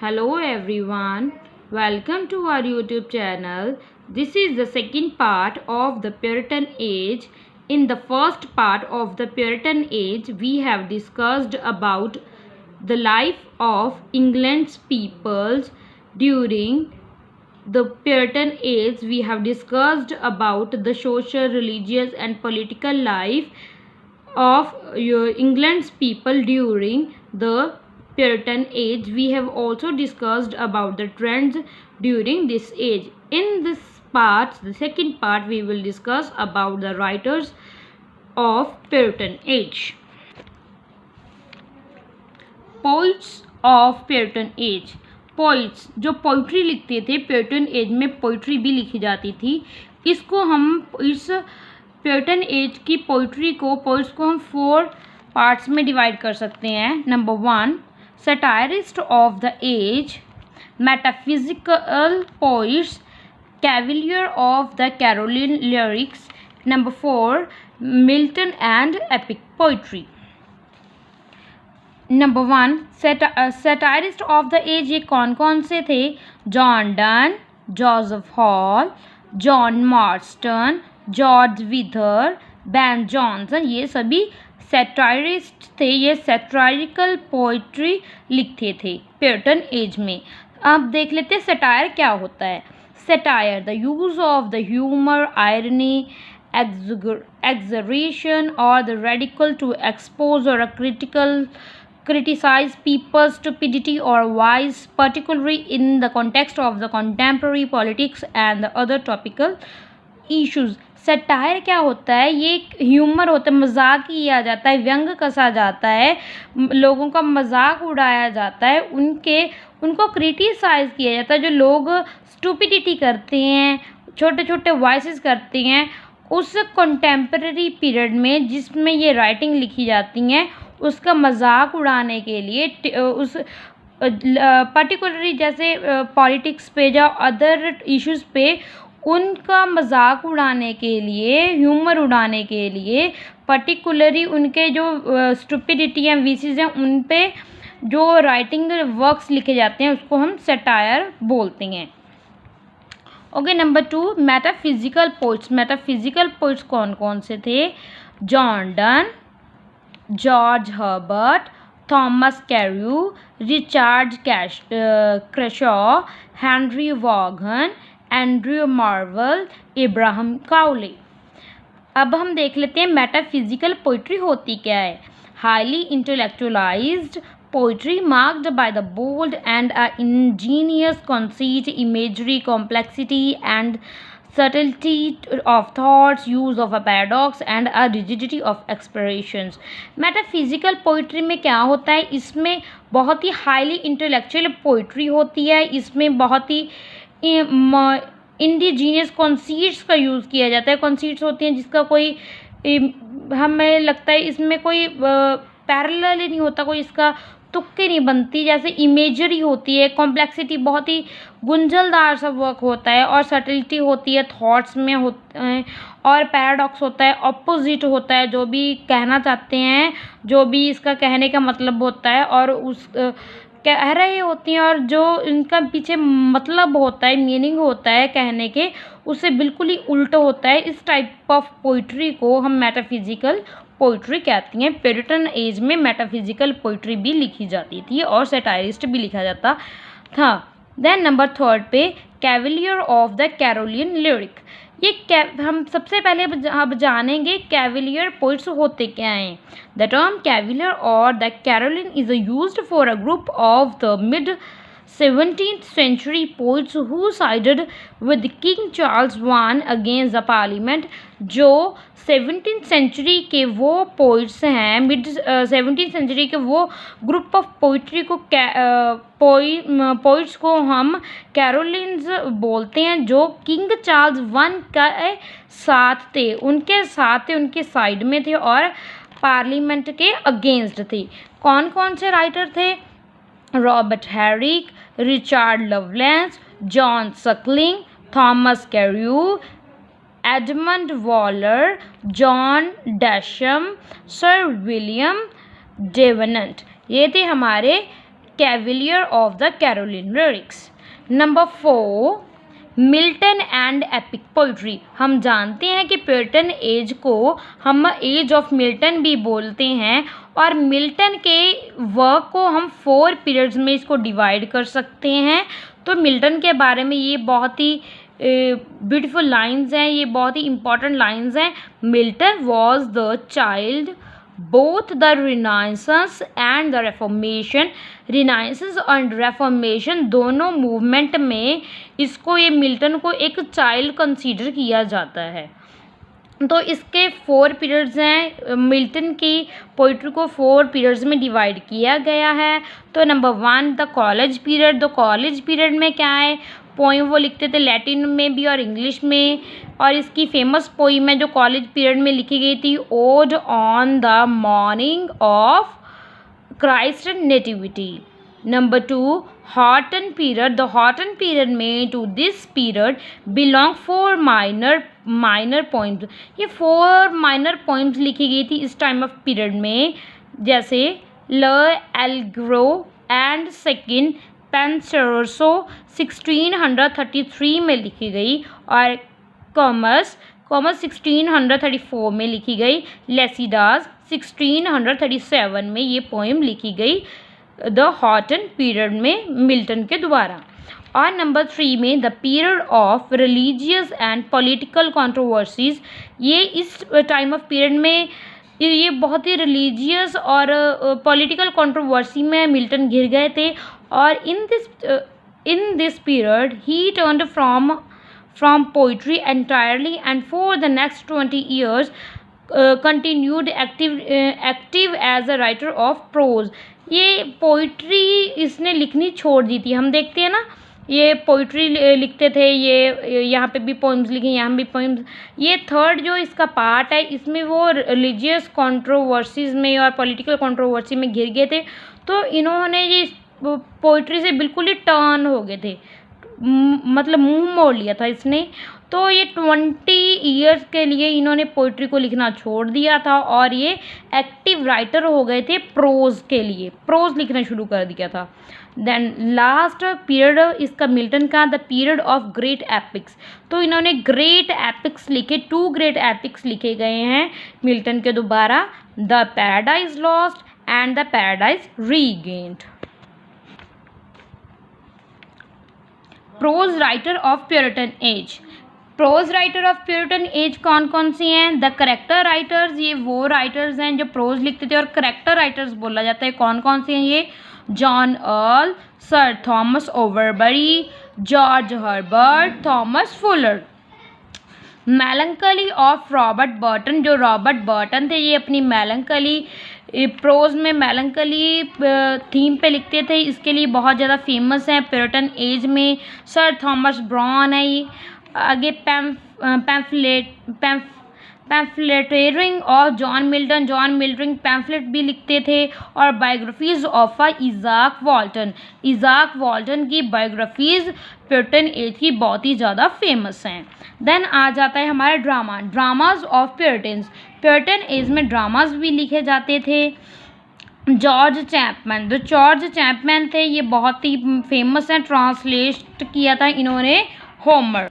Hello everyone, welcome to our YouTube channel. This is the second part of the Puritan Age. In the first part of the Puritan Age, we have discussed about the life of England's peoples during the Puritan Age. We have discussed about the social, religious and political life of England's people during the Puritan Age. We have also discussed about the trends during this age. In this part, the second part, we will discuss about the writers of Puritan Age. Poets of Puritan Age. Poets जो poetry लिखते थे, Puritan age में poetry भी लिखी जाती थी। इसको हम इस प्यूरिटन एज की पोइट्स को हम 4 पार्ट्स में डिवाइड कर सकते हैं। Number 1, satirist of the age, metaphysical poets, cavalier of the Caroline lyrics. Number 4, Milton and epic poetry. Number 1, satirist of the age ये कौन कौन से थे? John Donne, Joseph Hall, John Marston, George Wither, Ben Jonson, ये सभी सैटायरिस्ट थे। ये सैटायरिकल poetry लिखते थे प्यूरिटन एज में। अब देख लेते हैं सटायर क्या होता है। Satire, the use of the humour, irony, exaggeration or the ridicule to expose or criticize people's stupidity or vice, particularly in the context of the contemporary politics and the other topical issues. Satire क्या होता है? ये एक humour होता है, मजाक किया जाता है, व्यंग कसा जाता है, लोगों का मजाक उड़ाया जाता है, उनको क्रिटिसाइज किया जाता है। जो लोग स्टूपिडिटी करते हैं, छोटे छोटे वॉइसेस करते हैं, उस कंटेम्प्रेरी पीरियड में जिसमें ये राइटिंग लिखी जाती हैं, उसका मजाक उड़ाने के लिए उस पर्टिकुलरली जैसे पॉलिटिक्स पे या अदर इश्यूज पे उनका मजाक उड़ाने के लिए, ह्यूमर उड़ाने के लिए, पर्टिकुलरली उनके जो स्टुपिडिटी हैं, वीसीज हैं, उन पे जो राइटिंग वर्क्स लिखे जाते हैं उसको हम सटायर बोलते हैं। Okay, number 2, metaphysical poets. Metaphysical poets कौन कौन से थे? John Donne, George Herbert, Thomas Carew, Richard Crashaw, Henry Vaughan, Andrew Marvell, इब्राहिम काउले। अब हम देख लेते हैं मेटाफिजिकल पोइट्री होती क्या है। Highly intellectualised poetry marked by the bold and ingenious conceit, imagery, complexity and subtlety of thoughts, use of a paradox and a rigidity of expressions. Metaphysical poetry में क्या होता है? इसमें बहुत ही हाईली इंटेलेक्चुअल पोइट्री होती है। इसमें बहुत ही इंडिजीनियस कॉन्सीट्स का यूज़ किया जाता है। कॉन्सीट्स होती हैं जिसका कोई हमें लगता है इसमें कोई पैरेलल ही नहीं होता, कोई इसका तुक्के नहीं बनती। जैसे इमेजरी होती है, कॉम्प्लेक्सिटी बहुत ही गुंजलदार सा वर्क होता है, और सटलिटी होती है, थॉट्स में होते हैं, और पैराडॉक्स होता है, ऑपोजिट होता है, जो भी कहना चाहते हैं, जो भी इसका कहने का मतलब होता है और उस कह रहे होती हैं, और जो इनका पीछे मतलब होता है, मीनिंग होता है कहने के, उससे बिल्कुल ही उल्टा होता है। इस टाइप ऑफ पोइट्री को हम मेटाफिजिकल पोइट्री कहती हैं। प्यूरिटन एज में मेटाफिजिकल पोइट्री भी लिखी जाती थी और सैटायरिस्ट भी लिखा जाता था। देन नंबर 3 पे cavalier of the Caroline lyric. ये हम सबसे पहले अब जानेंगे कैवलियर पोइट्स होते क्या हैं। द टर्म कैवलियर और the Caroline is used for a group of the mid 17th century poets who sided with King Charles I against the Parliament। जो 17th century के वो पोइट्स हैं, मिड 17th century के वो group of poetry को poets को हम कैरोलिन्स बोलते हैं, जो किंग चार्ल्स I का साथ थे, उनके साइड में थे और पार्लियामेंट के अगेंस्ट थे। कौन कौन से राइटर थे? Robert Herrick, Richard Lovelace, John Suckling, Thomas Carew, Edmund Waller, John Denham, sir William Davenant. ये थे हमारे Cavalier of the Caroline lyrics. Number 4, Milton and epic poetry. हम जानते हैं कि प्यूरिटन एज को हम एज ऑफ मिल्टन भी बोलते हैं, और मिल्टन के वर्क को हम 4 पीरियड्स में इसको डिवाइड कर सकते हैं। तो मिल्टन के बारे में ये बहुत ही ब्यूटीफुल लाइंस हैं, ये बहुत ही इम्पॉर्टेंट लाइंस हैं। Milton was the child both the Renaissance and the Reformation। Renaissance और Reformation दोनों मूवमेंट में इसको, ये मिल्टन को एक चाइल्ड कंसीडर किया जाता है। तो इसके 4 पीरियड्स हैं। मिल्टन की पोइट्री को 4 पीरियड्स में डिवाइड किया गया है। तो number 1, the college period. The college period में क्या है, पोइम वो लिखते थे लैटिन में भी और इंग्लिश में, और इसकी फेमस पोइम है जो कॉलेज पीरियड में लिखी गई थी, ode on the morning of Christ nativity. Number 2, Horton period. The Horton period में to this period belong 4 minor poems. ये 4 माइनर पोइम्स लिखी गई थी इस टाइम ऑफ पीरियड में, जैसे ल एल्ग्रो एंड सेकेंड पेंसरोसो 1633 में लिखी गई, और कॉमर्स 1634 में लिखी गई, लेसिडास 1637 में ये पोइम लिखी गई द हॉटन पीरियड में मिल्टन के द्वारा। और नंबर 3 में the period of religious and political controversies. ये इस टाइम ऑफ पीरियड में ये बहुत ही रिलीजियस और पॉलिटिकल कंट्रोवर्सी में मिल्टन घिर गए थे, और in this period he turned from poetry entirely, and for the next 20 years continued active as a writer of prose। ये पोइट्री इसने लिखनी छोड़ दी थी। हम देखते हैं ना, ये पोइट्री लिखते थे, ये यहाँ पे भी पोइम्स लिखे, यहाँ भी पोइम्स। ये 3rd जो इसका पार्ट है, इसमें वो रिलीजियस कंट्रोवर्सीज में और पॉलिटिकल कंट्रोवर्सी में घिर गए थे। तो इन्होंने ये पोइट्री से बिल्कुल ही टर्न हो गए थे, मतलब मुंह मोड़ लिया था इसने। तो ये 20 ईयर्स के लिए इन्होंने पोइट्री को लिखना छोड़ दिया था, और ये एक्टिव राइटर हो गए थे प्रोज के लिए, प्रोज लिखना शुरू कर दिया था। देन लास्ट पीरियड इसका मिल्टन का, the period of great epics. तो इन्होंने ग्रेट एपिक्स लिखे, 2 ग्रेट एपिक्स लिखे गए हैं मिल्टन के द्वारा, the Paradise Lost and the Paradise Regained. Prose writer of Puritan age. Prose writer of Puritan age कौन कौन सी हैं? द करेक्टर राइटर्स, ये वो राइटर्स हैं जो प्रोज लिखते थे, और करेक्टर राइटर्स बोला जाता है। कौन कौन से हैं ये? John Earle, sir Thomas Overbury, George Herbert, Thomas Fuller. Melancholy of Robert Burton. जो रॉबर्ट बर्टन थे, ये अपनी मेलंकली प्रोज में मेलंकली थीम पे लिखते थे, इसके लिए बहुत ज़्यादा फेमस है प्यूरिटन एज में। सर थॉमस ब्राउन है ये। आगे पैम्फलेटरिंग और जॉन मिल्टन पैम्फलेट भी लिखते थे, और बायोग्राफीज ऑफ इज़ाक वॉल्टन की बायोग्राफीज प्यूरिटन एज की बहुत ही ज़्यादा फेमस हैं। देन आ जाता है हमारा ड्रामाज ऑफ प्यूरिटन एज में ड्रामाज भी लिखे जाते थे। जॉर्ज चैपमैन थे, ये बहुत ही फेमस हैं, ट्रांसलेट किया था इन्होंने होमर।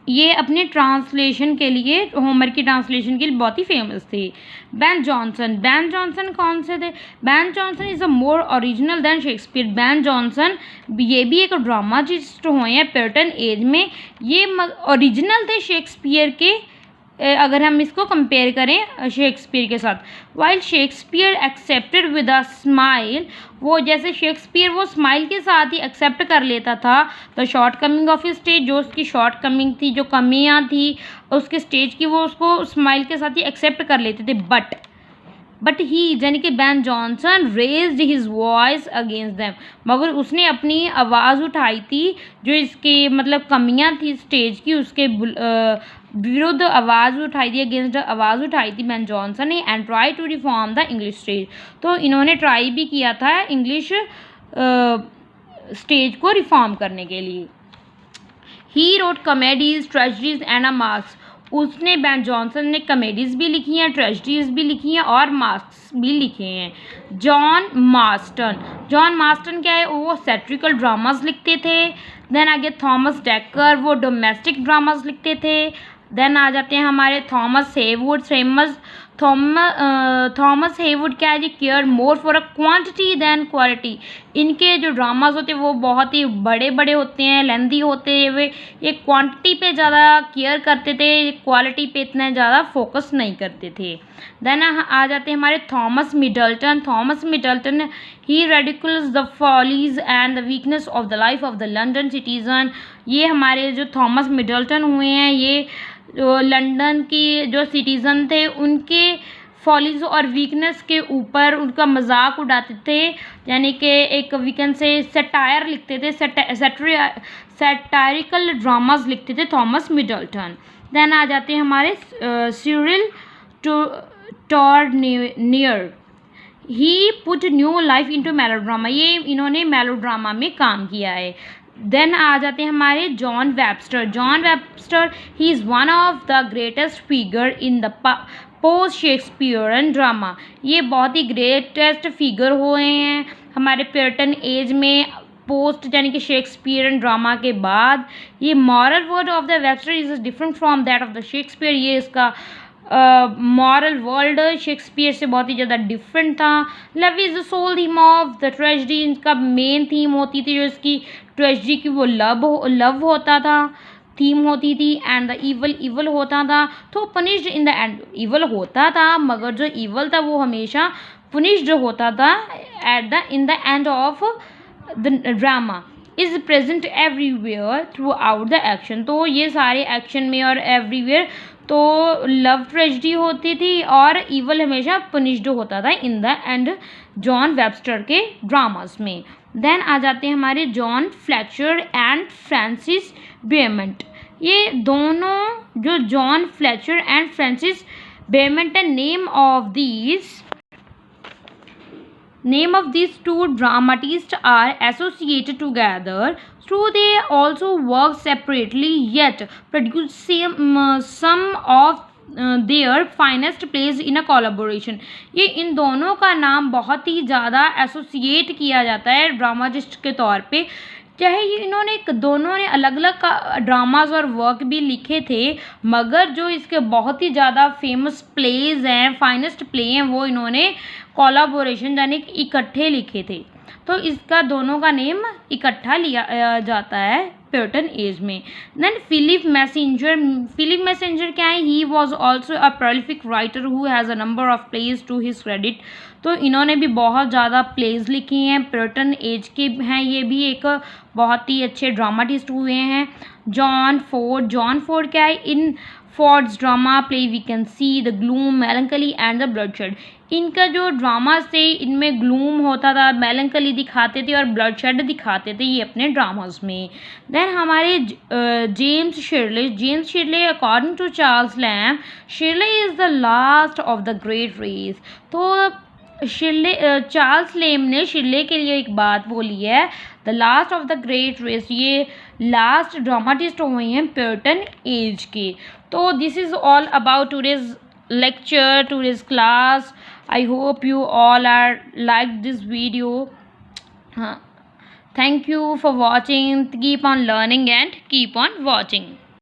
ये अपने ट्रांसलेशन के लिए, होमर की ट्रांसलेशन के लिए बहुत ही फेमस थे। बेन जॉनसन कौन से थे? Ben Jonson is a more original than Shakespeare. Ben Jonson ये भी एक ड्रामाटिस्ट हुए हैं प्यूरिटन एज में, ये ओरिजिनल थे शेक्सपियर के, अगर हम इसको कंपेयर करें शेक्सपियर के साथ। While Shakespeare accepted with a smile, वो जैसे शेक्सपियर वो स्माइल के साथ ही एक्सेप्ट कर लेता था the short coming of stage, जो उसकी शॉर्ट कमिंग थी, जो कमियां थी उसके स्टेज की, वो उसको स्माइल के साथ ही एक्सेप्ट कर लेते थे। बट ही यानी कि Ben Jonson raised his voice against them, मगर उसने अपनी आवाज़ उठाई थी, जो इसके मतलब कमियां थी स्टेज की, उसके विरुद्ध आवाज़ उठाई थी, अगेंस्ट आवाज़ उठाई थी बेन जॉनसन ने, and try to reform the English stage. तो इन्होंने ट्राई भी किया था इंग्लिश स्टेज को रिफॉर्म करने के लिए। He wrote comedies, tragedies and a marks. उसने बेन जॉनसन ने कॉमेडीज़ भी लिखी हैं, ट्रेजेडीज़ भी लिखी हैं और मास्क भी लिखे हैं। जॉन मास्टन क्या है, वो सैटिरिकल ड्रामास लिखते थे। देन आगे थॉमस डेकर, वो डोमेस्टिक ड्रामास लिखते थे। देन आ जाते हैं हमारे थॉमस हेवुड क्या है जी, care more for a quantity than quality. इनके जो ड्रामास होते हैं वो बहुत ही बड़े बड़े होते हैं, लेंदी होते हैं, वे ये क्वांटिटी पे ज़्यादा केयर करते थे, क्वालिटी पे इतना ज़्यादा फोकस नहीं करते थे। देन आ जाते हैं हमारे Thomas Middleton he ridicules the follies and the weakness of the life of the London citizen. ये हमारे जो थॉमस मिडल्टन हुए हैं, ये जो लंदन की जो सिटीज़न थे उनके फॉलीज और वीकनेस के ऊपर उनका मजाक उड़ाते थे, यानी कि एक वीकेंड से सटायर लिखते थे, सैटारिकल ड्रामास लिखते थे थॉमस मिडल्टन। देन आ जाते हैं हमारे Cyril Tourneur, he put new life into melodrama, ये इन्होंने मेलोड्रामा में काम किया है। देन आ जाते हैं हमारे John Webster he is one of the greatest figure in the post Shakespearean drama. ये बहुत ही ग्रेटेस्ट फिगर हुए हैं हमारे प्यूरिटन एज में, पोस्ट यानी कि शेक्सपियरन ड्रामा के बाद। ये moral word of the Webster is different from that of the Shakespeare, ये इसका मॉरल वर्ल्ड शेक्सपियर से बहुत ही ज़्यादा डिफरेंट था। Love is the sole theme of the tragedy, इनका मेन थीम होती थी जो इसकी ट्रेजेडी की, वो लव होता था, थीम होती थी। एंड द इवल होता था, तो punished in the and, evil होता था मगर जो इवल था वो हमेशा पुनिश्ड होता था in the end of the drama. Is present everywhere through out the action, तो ये सारे एक्शन में और एवरीवेयर तो लव ट्रेजेडी होती थी और इवल हमेशा पनिश्ड होता था in the end John Webster के ड्रामास में। देन आ जाते हैं हमारे John Fletcher and Francis Beaumont. ये दोनों जो John Fletcher and Francis Beaumont, name of these two dramatists are associated together, so they also work separately yet produce some of their finest plays in a collaboration। ये इन दोनों का नाम बहुत ही ज़्यादा associate किया जाता है ड्रामाटिस्ट के तौर पे, चाहे ये दोनों ने अलग अलग ड्रामाज और वर्क भी लिखे थे, मगर जो इसके बहुत ही ज़्यादा फेमस प्लेज हैं, फाइनेस्ट प्ले हैं, वो इन्होंने कोलाबोरेशन यानी कि इकट्ठे लिखे थे। तो इसका दोनों का नेम इकट्ठा लिया जाता है प्यूरिटन एज में। देन फिलिप मैसेंजर क्या है, he was also a prolific writer who has a number of plays to his credit. तो इन्होंने भी बहुत ज़्यादा प्लेज लिखी हैं, प्यूरिटन एज के हैं, ये भी एक बहुत ही अच्छे ड्रामाटिस्ट हुए हैं। जॉन फोर्ड क्या है, in Ford's drama play we can see the gloom, melancholy and the bloodshed. इनका जो ड्रामास थे इनमें ग्लूम होता था, मेलंकली दिखाते थे और ब्लडशेड दिखाते थे ये अपने ड्रामास में। देन हमारे James Shirley according to Charles Lamb, Shirley is the last of the great race. तो चार्ल्स लेम ने शिरले के लिए एक बात बोली है, the last of the great race, ये लास्ट ड्रामाटिस्ट हुए हैं प्यूरिटन एज के। तो this is all about today's lecture, today's class. I hope you all are like this video. Thank you for watching. Keep on learning and keep on watching.